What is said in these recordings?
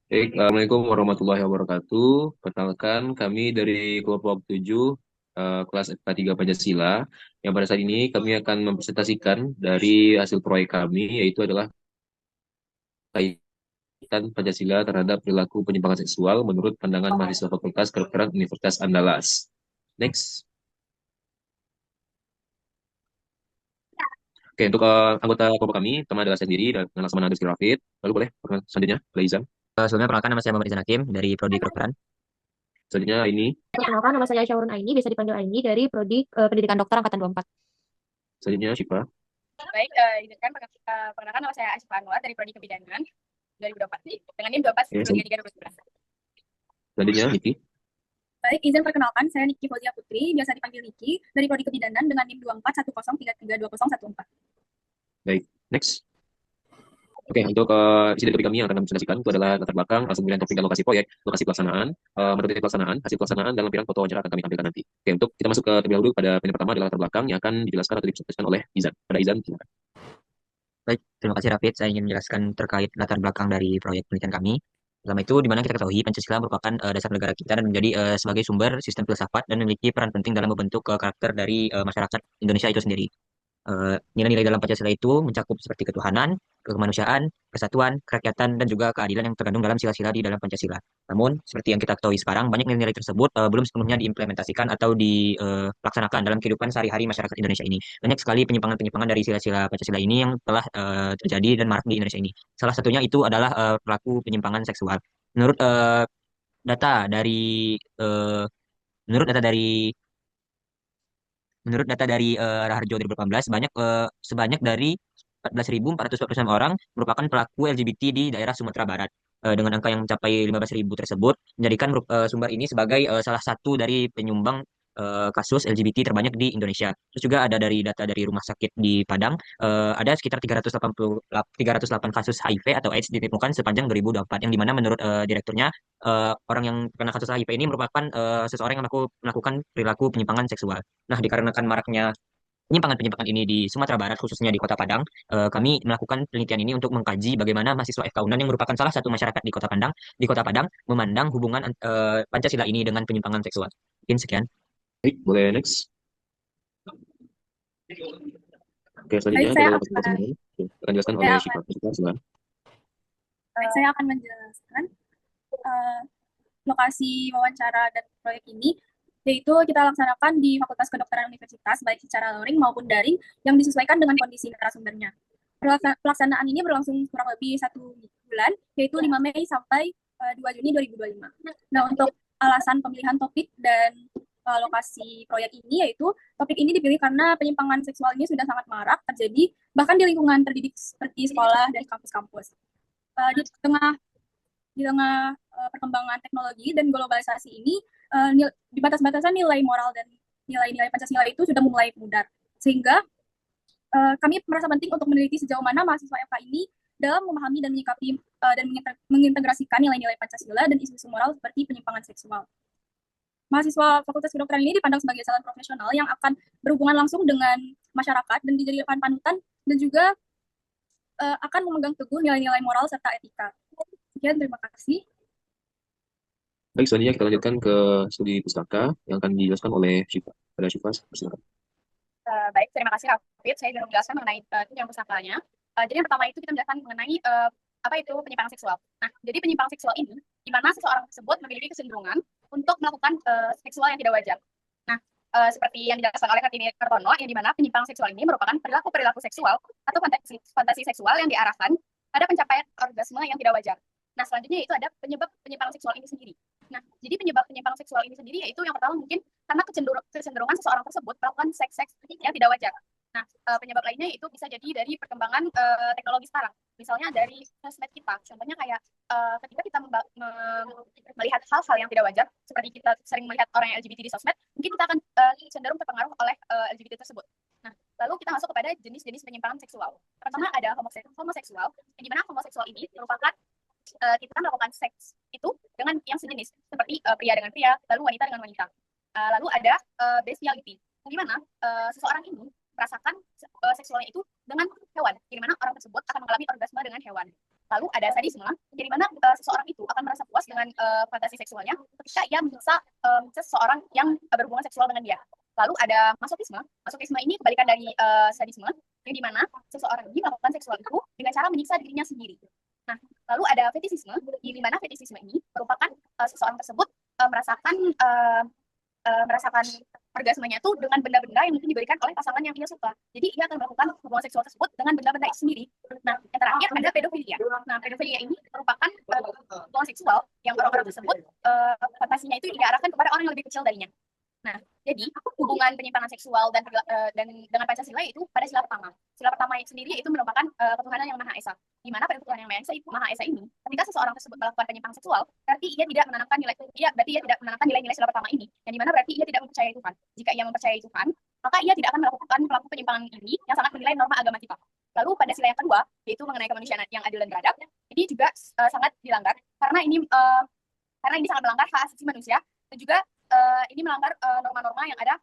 Assalamualaikum warahmatullahi wabarakatuh. Perkenalkan, kami dari kelompok 7 kelas FK3 Pancasila, yang pada saat ini kami akan mempresentasikan dari hasil proyek kami, yaitu adalah kaitan Pancasila terhadap perilaku penyimpangan seksual menurut pandangan mahasiswa Fakultas Kedokteran Universitas Andalas. Next. Oke, untuk anggota kelompok kami, pertama adalah saya sendiri dan Laksamana Agus Rafid. Lalu boleh, selanjutnya, Laizan. Sebelumnya perkenalkan nama saya Muhammad Izan Hakim dari Prodi Kedokteran. Selanjutnya ini, Perkenalkan, nama saya Syahrun Aini, bisa dipanggil Aini dari Prodi Pendidikan Dokter Angkatan 24. selanjutnya Syifa. Baik, izinkan perkenalkan nama saya Asyifa Anwar dari Prodi Kebidanan 2024 dengan NIM Oke, 24 selanjutnya Niki. Baik, izin perkenalkan saya Niki Fauzia Putri, biasa dipanggil Niki dari Prodi Kebidanan dengan NIM 2410332014. Baik, next. Oke, untuk isi dari topik kami yang akan kami presentasikan itu adalah latar belakang, pemilihan topik dan lokasi proyek, lokasi pelaksanaan, metode pelaksanaan, hasil pelaksanaan, dan lampiran foto wawancara akan kami tampilkan nanti. Oke, untuk kita masuk ke terlebih dahulu pada poin pertama adalah latar belakang yang akan dijelaskan atau dipresentasikan oleh Izan. Pada Izan, silakan. Baik, terima kasih Rafid. Saya ingin menjelaskan terkait latar belakang dari proyek penelitian kami. Pertama itu, di mana kita ketahui Pancasila merupakan dasar negara kita dan menjadi sebagai sumber sistem filsafat dan memiliki peran penting dalam membentuk karakter dari masyarakat Indonesia itu sendiri. Nilai-nilai dalam Pancasila itu mencakup seperti ketuhanan, kemanusiaan, persatuan, kerakyatan, dan juga keadilan yang terkandung dalam sila-sila di dalam Pancasila. Namun, seperti yang kita ketahui sekarang, banyak nilai-nilai tersebut belum sepenuhnya diimplementasikan atau dilaksanakan dalam kehidupan sehari-hari masyarakat Indonesia ini. Banyak sekali penyimpangan-penyimpangan dari sila-sila Pancasila ini yang telah terjadi dan marak di Indonesia ini. Salah satunya itu adalah perilaku penyimpangan seksual. Menurut data dari eh, menurut data dari Menurut data dari Raharjo 2018, sebanyak dari 14.446 orang merupakan pelaku LGBT di daerah Sumatera Barat. Dengan angka yang mencapai 15.000 tersebut, menjadikan sumber ini sebagai salah satu dari penyumbang kasus LGBT terbanyak di Indonesia. Terus juga ada dari data dari rumah sakit di Padang, ada sekitar 308 kasus HIV atau AIDS ditemukan sepanjang 2024, yang dimana menurut direkturnya, orang yang terkena kasus HIV ini merupakan seseorang yang melakukan perilaku penyimpangan seksual. Nah, dikarenakan maraknya penyimpangan-penyimpangan ini di Sumatera Barat, khususnya di Kota Padang, kami melakukan penelitian ini untuk mengkaji bagaimana mahasiswa FK UNAN yang merupakan salah satu masyarakat di Kota Padang, memandang hubungan Pancasila ini dengan penyimpangan seksual. Mungkin sekian. Baik, boleh next. Oke, Baik, selanjutnya kita saya lokasi akan, pelaksanaan. Oke, akan dijelaskan saya oleh akan, Syifa. Syifa, silakan. saya akan menjelaskan eh, lokasi wawancara dan proyek ini, yaitu kita laksanakan di Fakultas Kedokteran Universitas, baik secara luring maupun daring, yang disesuaikan dengan kondisi narasumbernya. Pelaksanaan ini berlangsung kurang lebih 1 bulan, yaitu 5 Mei sampai 2 Juni 2025. Nah, untuk alasan pemilihan topik dan lokasi proyek ini, yaitu topik ini dipilih karena penyimpangan seksual ini sudah sangat marak terjadi bahkan di lingkungan terdidik seperti sekolah dan kampus-kampus. Di tengah perkembangan teknologi dan globalisasi ini, di batas-batasan nilai moral dan nilai-nilai Pancasila itu sudah mulai pudar. Sehingga kami merasa penting untuk meneliti sejauh mana mahasiswa FK ini dalam memahami dan menyikapi dan mengintegrasikan nilai-nilai Pancasila dan isu-isu moral seperti penyimpangan seksual. Mahasiswa Fakultas Kedokteran ini dipandang sebagai calon profesional yang akan berhubungan langsung dengan masyarakat dan dijadikan panutan dan juga akan memegang teguh nilai-nilai moral serta etika. Sekian, terima kasih. Baik, selanjutnya kita lanjutkan ke studi pustaka yang akan dijelaskan oleh Syifa. Pada Syifa, silakan. Baik, terima kasih Rafid. Saya ingin menjelaskan mengenai tujuan pusakanya. Jadi yang pertama itu kita menjelaskan mengenai apa itu penyimpangan seksual. Nah, jadi penyimpangan seksual ini di mana seseorang tersebut memiliki kecenderungan untuk melakukan seksual yang tidak wajar. Nah, seperti yang dijelaskan oleh Kartini Kartono, yang di mana penyimpangan seksual ini merupakan perilaku-perilaku seksual atau fantasi seksual yang diarahkan pada pencapaian orgasme yang tidak wajar. Nah, selanjutnya itu ada penyebab penyimpangan seksual ini sendiri. Nah, jadi penyebab penyimpangan seksual ini sendiri yaitu yang pertama mungkin karena kecenderungan seseorang tersebut melakukan seks yang tidak wajar. Nah, penyebab lainnya itu bisa jadi dari perkembangan teknologi sekarang. Misalnya dari sosmed kita. Contohnya kayak ketika kita melihat hal-hal yang tidak wajar, seperti kita sering melihat orang yang LGBT di sosmed, mungkin kita akan cenderung terpengaruh oleh LGBT tersebut. Nah, lalu kita masuk kepada jenis-jenis penyimpangan seksual. Pertama ada homoseksual, yang dimana homoseksual ini merupakan kita melakukan seks itu dengan yang sejenis, seperti pria dengan pria, lalu wanita dengan wanita. Lalu ada bestiality, di mana seseorang ini merasakan seksualnya itu dengan hewan, di mana orang tersebut akan mengalami orgasme dengan hewan. Lalu ada sadisme, di mana seseorang itu akan dengan fantasi seksualnya ketika ia menyiksa seseorang yang berhubungan seksual dengan dia. Lalu ada masokisme. Masokisme ini kebalikan dari sadisme, yang dimana seseorang ini melakukan seksual itu dengan cara menyiksa dirinya sendiri. Nah, lalu ada fetisisme, di mana fetisisme ini merupakan seseorang tersebut merasakan orgasmenya itu dengan benda-benda yang mungkin diberikan oleh pasangan yang ia suka. Jadi ia akan melakukan hubungan seksual tersebut dengan benda-benda itu sendiri. Nah, yang terakhir ada pedofilia. Nah, pedofilia ini merupakan hubungan seksual yang orang-orang tersebut fantasinya itu diarahkan kepada orang yang lebih kecil darinya. Nah, jadi hubungan penyimpangan seksual dan dengan Pancasila itu pada sila pertama. Sila pertama sendiri itu merupakan ketuhanan yang Maha Esa. Di mana pada ketuhanan yang Maha Esa ini, ketika seseorang tersebut melakukan penyimpangan seksual, berarti ia tidak menanamkan nilai-nilai sila pertama ini, yang dimana berarti ia tidak mempercayai Tuhan. Jika ia mempercayai Tuhan, maka ia tidak akan melakukan penyimpangan ini yang sangat menilai norma agama kita. Lalu pada sila yang kedua, yaitu mengenai kemanusiaan yang adil dan beradab, ini juga sangat dilanggar karena ini sangat melanggar hak asasi manusia dan juga ini melanggar norma-norma yang ada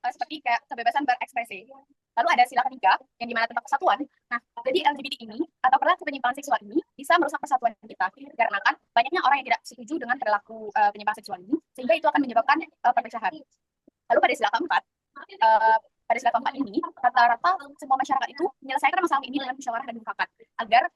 seperti kayak kebebasan berekspresi. Lalu ada sila ketiga yang dimana tentang persatuan. Nah, jadi LGBT ini atau perilaku penyimpangan seksual ini bisa merusak persatuan kita karena kan banyaknya orang yang tidak setuju dengan perilaku penyimpangan seksual ini, sehingga itu akan menyebabkan perpecahan. Lalu pada sila keempat ini rata-rata semua masyarakat itu menyelesaikan masalah ini dengan musyawarah dan mufakat agar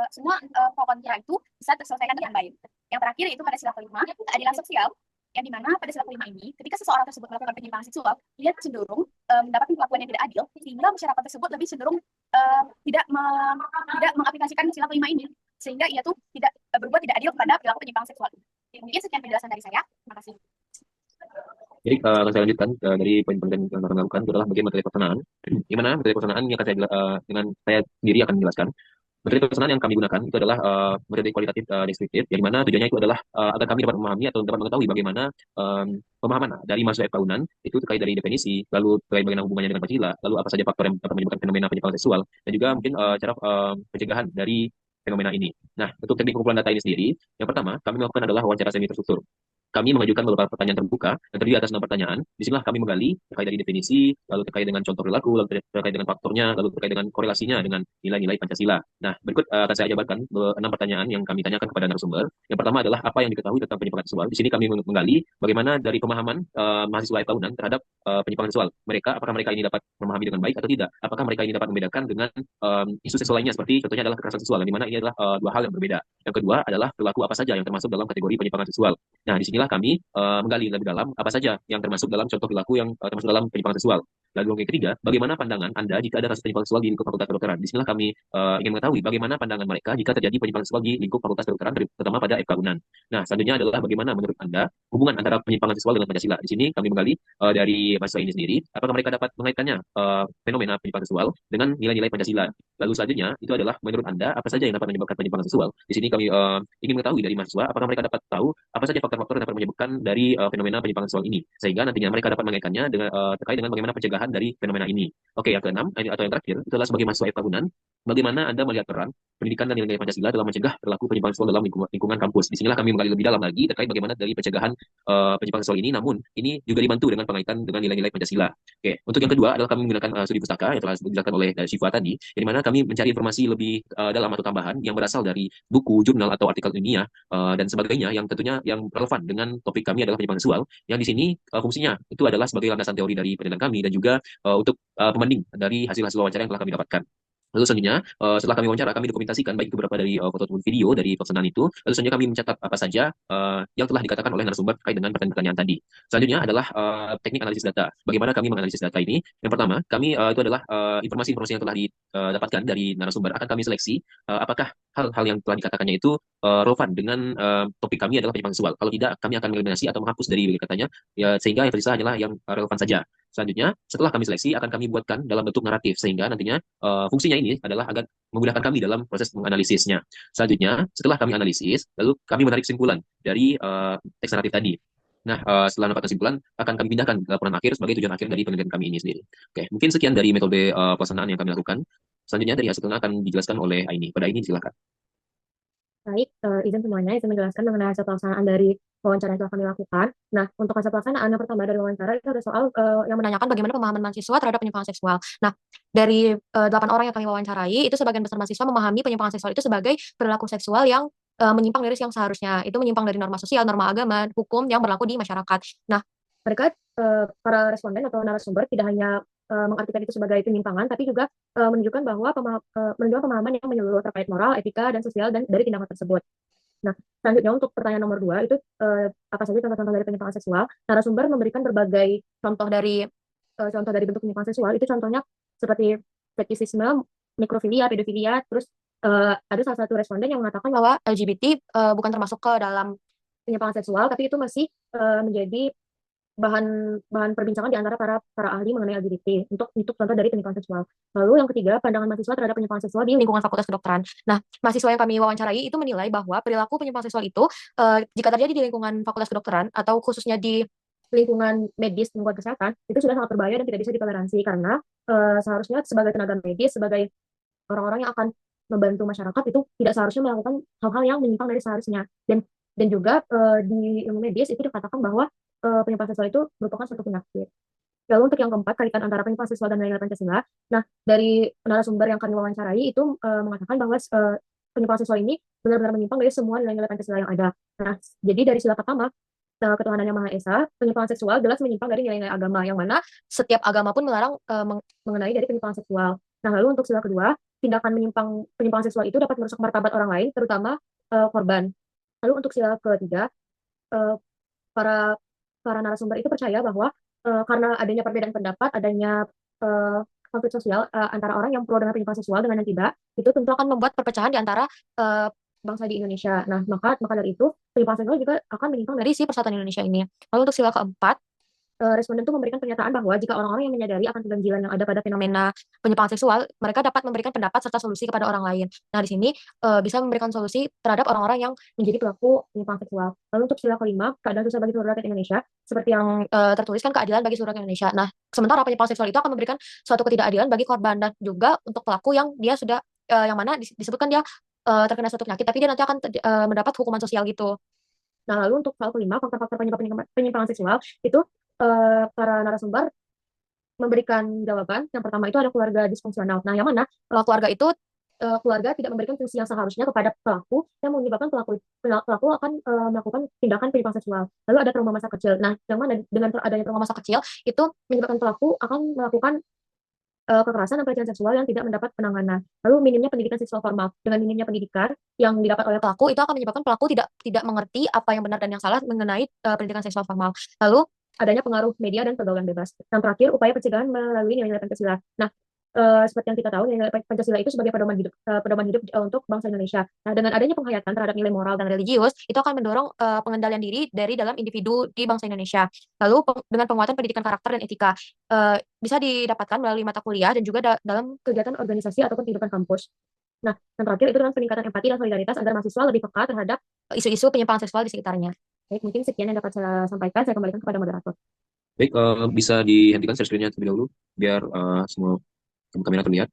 semua pro kontra itu bisa terselesaikan dengan baik. Yang terakhir itu pada sila kelima, keadilan sosial, yang dimana pada sila kelima ini, ketika seseorang tersebut melakukan penyimpangan seksual, dia cenderung mendapatkan perlakuan yang tidak adil, sehingga masyarakat tersebut lebih cenderung tidak mengaplikasikan sila kelima ini, sehingga ia tuh tidak berbuat tidak adil kepada perilaku penyimpangan seksual. Mungkin sekian penjelasan dari saya. Terima kasih. Jadi akan saya lanjutkan dari poin-poin yang akan lakukan itu adalah bagian materi pelaksanaan. Di mana materi pelaksanaan yang akan dengan saya sendiri akan menjelaskan. Materi pelaksanaan yang kami gunakan itu adalah materi kualitatif deskriptif, yang mana tujuannya itu adalah agar kami dapat memahami atau dapat mengetahui bagaimana pemahaman dari mahasiswa FK UNAN itu terkait dari definisi, lalu terkait bagaimana hubungannya dengan Pancasila, lalu apa saja faktor yang dapat menyebabkan fenomena penyimpangan seksual, dan juga mungkin cara pencegahan dari fenomena ini. Nah, untuk teknik pengumpulan data ini sendiri, yang pertama kami melakukan adalah wawancara semi terstruktur. Kami mengajukan beberapa pertanyaan terbuka dan terdiri atas 6 pertanyaan. Disinilah kami menggali terkait dari definisi, lalu terkait dengan contoh perilaku, lalu terkait dengan faktornya, lalu terkait dengan korelasinya dengan nilai-nilai Pancasila. Nah, berikut akan saya jabarkan 6 pertanyaan yang kami tanyakan kepada narasumber. Yang pertama adalah apa yang diketahui tentang penyimpangan seksual. Di sini kami menggali bagaimana dari pemahaman mahasiswa FK UNAN terhadap penyimpangan seksual. Apakah mereka ini dapat memahami dengan baik atau tidak? Apakah mereka ini dapat membedakan dengan isu seksual lainnya, seperti contohnya adalah kekerasan seksual, di mana ini adalah dua hal yang berbeda. Yang kedua adalah perilaku apa saja yang termasuk dalam kategori penyimpangan seksual. Nah, disinilah kami menggali lebih dalam apa saja yang termasuk dalam contoh perilaku yang termasuk dalam penyimpangan seksual. Lalu yang ketiga, bagaimana pandangan Anda jika ada kasus penyimpangan seksual di lingkup Fakultas Kedokteran? Disinilah kami ingin mengetahui bagaimana pandangan mereka jika terjadi penyimpangan seksual di lingkup Fakultas Kedokteran, terutama pada FK UNAN. Nah, selanjutnya adalah bagaimana menurut Anda hubungan antara penyimpangan seksual dengan Pancasila. Di sini kami menggali dari mahasiswa ini sendiri, apakah mereka dapat mengaitkannya fenomena penyimpangan seksual dengan nilai-nilai Pancasila. Lalu selanjutnya itu adalah menurut Anda apa saja yang dapat menyebabkan penyimpangan seksual. Di sini kami ingin mengetahui dari mahasiswa apakah mereka dapat tahu apa saja faktor-faktor yang dapat menyebabkan dari fenomena penyimpangan seksual ini, sehingga nantinya mereka dapat mengaitkannya dengan terkait dengan bagaimana pencegahan dari fenomena ini. Oke, yang keenam atau yang terakhir itu adalah sebagai mahasiswa FK UNAN, bagaimana Anda melihat peran pendidikan dan nilai-nilai Pancasila dalam mencegah perilaku penyimpangan seksual dalam lingkungan kampus. Disinilah kami menggali lebih dalam lagi terkait bagaimana dari pencegahan penyimpangan seksual ini, namun ini juga dibantu dengan pengaitan dengan nilai-nilai Pancasila. Oke, untuk yang kedua adalah kami menggunakan studi pustaka yang telah dijelaskan oleh Syifa tadi, di mana kami mencari informasi lebih dalam atau tambahan yang berasal dari buku, jurnal atau artikel ilmiah dan sebagainya yang tentunya yang relevan dengan topik kami adalah penyimpangan seksual. Yang di sini fungsinya itu adalah sebagai landasan teori dari penelitian kami dan juga untuk pembanding dari hasil-hasil wawancara yang telah kami dapatkan. Lalu selanjutnya, setelah kami wawancara, kami dokumentasikan baik itu beberapa dari foto ataupun video dari pelaksanaan itu. Lalu selanjutnya kami mencatat apa saja yang telah dikatakan oleh narasumber terkait dengan pertanyaan-pertanyaan tadi. Selanjutnya adalah teknik analisis data. Bagaimana kami menganalisis data ini? Yang pertama, kami itu adalah informasi-informasi yang telah didapatkan dari narasumber akan kami seleksi apakah hal-hal yang telah dikatakannya itu relevan dengan topik kami adalah penyimpangan seksual. Kalau tidak, kami akan mengeliminasi atau menghapus dari katanya, sehingga yang tersisa hanyalah yang relevan saja. Selanjutnya, setelah kami seleksi, akan kami buatkan dalam bentuk naratif, sehingga nantinya fungsinya ini adalah agar memudahkan kami dalam proses menganalisisnya. Selanjutnya, setelah kami analisis, lalu kami menarik kesimpulan dari teks naratif tadi. Nah, setelah mendapat kesimpulan, akan kami pindahkan ke laporan akhir sebagai tujuan akhir dari penelitian kami ini sendiri. Oke, mungkin sekian dari metode pelaksanaan yang kami lakukan. Selanjutnya dari hasilnya akan dijelaskan oleh Aini. Pada Aini, silakan. Baik, izin semuanya, izin menjelaskan mengenai hasil pelaksanaan dari wawancara yang telah kami lakukan. Nah, untuk hasil pelaksanaan yang pertama dari wawancara itu ada soal yang menanyakan bagaimana pemahaman mahasiswa terhadap penyimpangan seksual. Nah, dari 8 orang yang kami wawancarai, itu sebagian besar mahasiswa memahami penyimpangan seksual itu sebagai perilaku seksual yang menyimpang dari yang seharusnya. Itu menyimpang dari norma sosial, norma agama, hukum yang berlaku di masyarakat. Nah, mereka para responden atau narasumber tidak hanya mengartikan itu sebagai penyimpangan, tapi juga menunjukkan bahwa menunjukkan pemahaman yang menyeluruh terkait moral, etika, dan sosial dan dari tindakan tersebut. Nah, selanjutnya untuk pertanyaan nomor 2 itu apa saja contoh-contoh dari penyimpangan seksual? Narasumber memberikan berbagai contoh dari bentuk penyimpangan seksual. Itu contohnya seperti fetishisme, nekrofilia, pedofilia, terus ada salah satu responden yang mengatakan bahwa LGBT bukan termasuk ke dalam penyimpangan seksual, tapi itu masih menjadi bahan bahan perbincangan di antara para ahli mengenai LGBT untuk contoh dari penyimpangan seksual. Lalu yang ketiga, pandangan mahasiswa terhadap penyimpangan seksual di lingkungan Fakultas Kedokteran. Nah, mahasiswa yang kami wawancarai itu menilai bahwa perilaku penyimpangan seksual itu jika terjadi di lingkungan Fakultas Kedokteran atau khususnya di lingkungan medis, lingkungan kesehatan, itu sudah sangat berbahaya dan tidak bisa ditoleransi karena seharusnya sebagai tenaga medis, sebagai orang-orang yang akan membantu masyarakat itu tidak seharusnya melakukan hal-hal yang menyimpang dari seharusnya. Dan juga di ilmu medis itu dikatakan bahwa penyimpangan seksual itu merupakan suatu penyakit. Lalu untuk yang keempat, kaitan antara penyimpangan seksual dan nilai-nilai Pancasila. Nah, dari narasumber yang kami wawancarai itu mengatakan bahwa penyimpangan seksual ini benar-benar menyimpang dari semua nilai-nilai Pancasila yang ada. Nah, jadi dari sila pertama, ketuhanan yang Maha Esa, penyimpangan seksual jelas menyimpang dari nilai-nilai agama, yang mana setiap agama pun melarang mengenai dari penyimpangan seksual. Nah, lalu untuk sila kedua, tindakan penyimpangan seksual itu dapat merusak martabat orang lain, terutama korban. Lalu untuk sila ketiga, eh, para para narasumber itu percaya bahwa karena adanya perbedaan pendapat, adanya konflik sosial antara orang yang pro dengan penyimpangan seksual dengan yang tidak, itu tentu akan membuat perpecahan di antara bangsa di Indonesia. Nah, maka dari itu penyimpangan seksual juga akan menyimpang dari si persatuan Indonesia ini. Lalu untuk sila keempat, responden itu memberikan pernyataan bahwa jika orang-orang yang menyadari akan keganjilan yang ada pada fenomena penyimpangan seksual, mereka dapat memberikan pendapat serta solusi kepada orang lain. Nah, di sini bisa memberikan solusi terhadap orang-orang yang menjadi pelaku penyimpangan seksual. Lalu untuk sila kelima, keadaan sosial bagi seluruh rakyat Indonesia, seperti yang tertuliskan keadilan bagi seluruh rakyat Indonesia. Nah, sementara penyimpangan seksual itu akan memberikan suatu ketidakadilan bagi korban dan juga untuk pelaku yang dia sudah yang mana disebutkan dia terkena suatu penyakit, tapi dia nanti akan mendapat hukuman sosial gitu. Nah, lalu untuk soal kelima, faktor-faktor penyebab penyimpangan seksual itu para narasumber memberikan jawaban. Yang pertama itu ada keluarga disfungsional. Nah, yang mana keluarga itu keluarga tidak memberikan fungsi yang seharusnya kepada pelaku yang menyebabkan pelaku akan melakukan tindakan penyimpangan seksual. Lalu ada trauma masa kecil. Nah, yang mana dengan adanya trauma masa kecil itu menyebabkan pelaku akan melakukan kekerasan dan pelecehan seksual yang tidak mendapat penanganan. Lalu minimnya pendidikan seksual formal. Dengan minimnya pendidikan yang didapat oleh pelaku itu akan menyebabkan pelaku tidak mengerti apa yang benar dan yang salah mengenai pendidikan seksual formal. Lalu adanya pengaruh media dan pergaulan bebas. Dan terakhir, upaya pencegahan melalui nilai-nilai Pancasila. Nah, seperti yang kita tahu, nilai Pancasila itu sebagai pedoman hidup untuk bangsa Indonesia. Nah, dengan adanya penghayatan terhadap nilai moral dan religius, itu akan mendorong pengendalian diri dari dalam individu di bangsa Indonesia. Lalu dengan penguatan pendidikan karakter dan etika, bisa didapatkan melalui mata kuliah dan juga dalam kegiatan organisasi ataupun kehidupan kampus. Nah, yang terakhir itu dengan peningkatan empati dan solidaritas agar mahasiswa lebih peka terhadap isu-isu penyimpangan seksual di sekitarnya. Baik, mungkin sekian yang dapat saya sampaikan. Saya kembalikan kepada moderator. Baik, bisa dihentikan share screen-nya terlebih dahulu biar semua kamera terlihat.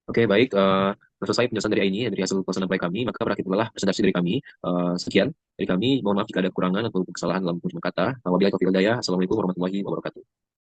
Oke, baik. Selesai penjelasan dari ini, dari hasil pelaksanaan proyek kami, maka berakhir pula presentasi dari kami. Sekian dari kami. Mohon maaf jika ada kekurangan atau kesalahan dalam pengucapan kata. Wabillahi taufiq wal hidayah. Assalamualaikum warahmatullahi wabarakatuh.